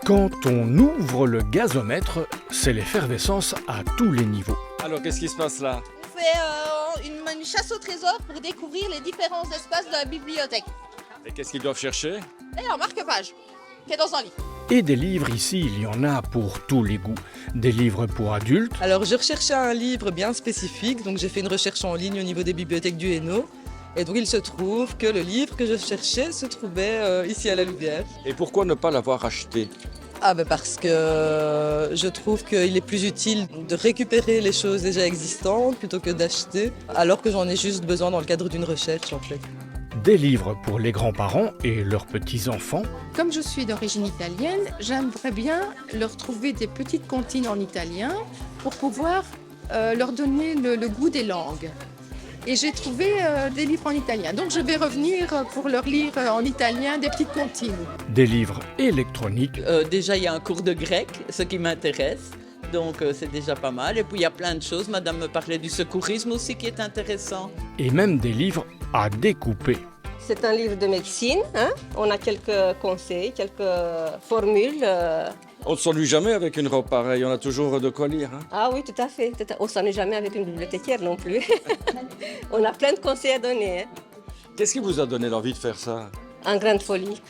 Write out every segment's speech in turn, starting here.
Quand on ouvre le gazomètre, c'est l'effervescence à tous les niveaux. Alors, qu'est-ce qui se passe là? On fait une chasse au trésor pour découvrir les différents espaces de la bibliothèque. Et qu'est-ce qu'ils doivent chercher? Et un marque-page qui est dans un livre. Et des livres ici, il y en a pour tous les goûts. Des livres pour adultes, Alors je recherchais un livre bien spécifique, donc j'ai fait une recherche en ligne au niveau des bibliothèques du Hainaut. Et donc il se trouve que le livre que je cherchais se trouvait ici à la Louvière. Et pourquoi ne pas l'avoir acheté? Parce que je trouve qu'il est plus utile de récupérer les choses déjà existantes plutôt que d'acheter, alors que j'en ai juste besoin dans le cadre d'une recherche en fait. des livres pour les grands-parents et leurs petits-enfants, Comme je suis d'origine italienne, j'aimerais bien leur trouver des petites comptines en italien pour pouvoir leur donner le goût des langues. Et j'ai trouvé des livres en italien. Donc je vais revenir pour leur lire en italien des petites comptines. des livres électroniques, Déjà, il y a un cours de grec, ce qui m'intéresse. Donc, c'est déjà pas mal. Et puis, il y a plein de choses. Madame me parlait du secourisme aussi qui est intéressant. et même des livres à découper. C'est un livre de médecine. On a quelques conseils, quelques formules. On ne s'ennuie jamais avec une robe pareille, on a toujours de quoi lire. Ah oui, tout à fait. On ne s'en est jamais avec une bibliothécaire non plus. On a plein de conseils à donner. Qu'est-ce qui vous a donné l'envie de faire ça? En grande folie.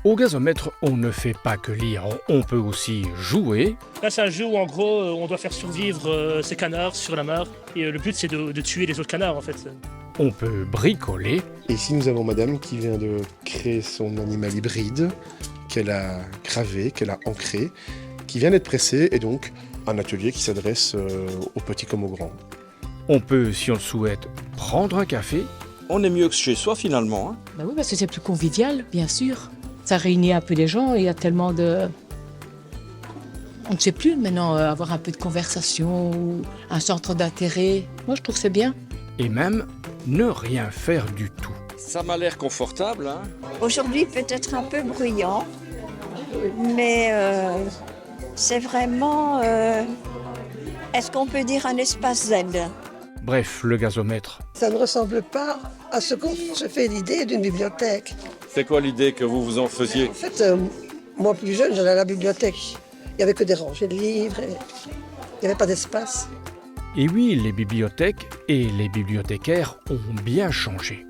Au gazomètre, on ne fait pas que lire, on peut aussi jouer, Là, c'est un jeu où, en gros, on doit faire survivre ces canards sur la mare. Et le but, c'est de tuer les autres canards, en fait. on peut bricoler, Et ici, nous avons madame qui vient de créer son animal hybride, qu'elle a gravé, qu'elle a ancré, qui vient d'être pressé, et donc un atelier qui s'adresse aux petits comme aux grands. on peut, si on le souhaite, prendre un café, On est mieux que chez soi finalement. Hein. Ben oui, parce que c'est plus convivial, bien sûr. Ça réunit un peu les gens, il y a tellement de... On ne sait plus maintenant avoir un peu de conversation, ou un centre d'intérêt. Moi, je trouve que c'est bien. et même ne rien faire du tout. Ça m'a l'air confortable. Hein. Aujourd'hui, peut-être un peu bruyant, mais c'est vraiment, est-ce qu'on peut dire un espace zen? Bref, le gazomètre, Ça ne ressemble pas à ce qu'on se fait l'idée d'une bibliothèque. C'est quoi l'idée que vous vous en faisiez? En fait, moi plus jeune, j'allais à la bibliothèque. Il n'y avait que des rangées de livres, et il n'y avait pas d'espace. et oui, les bibliothèques et les bibliothécaires ont bien changé.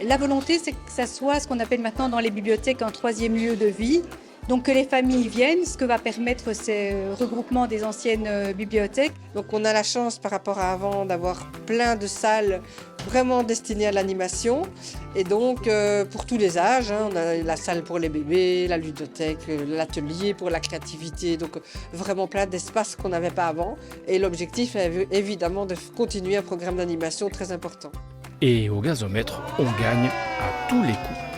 La volonté, c'est que ça soit ce qu'on appelle maintenant dans les bibliothèques un troisième lieu de vie. Donc que les familles viennent, ce que va permettre ces regroupements des anciennes bibliothèques. Donc on a la chance par rapport à avant d'avoir plein de salles vraiment destinées à l'animation. Et donc pour tous les âges, on a la salle pour les bébés, la ludothèque, l'atelier pour la créativité. Donc vraiment plein d'espaces qu'on n'avait pas avant. Et l'objectif est évidemment de continuer un programme d'animation très important. Et au gazomètre, on gagne à tous les coups.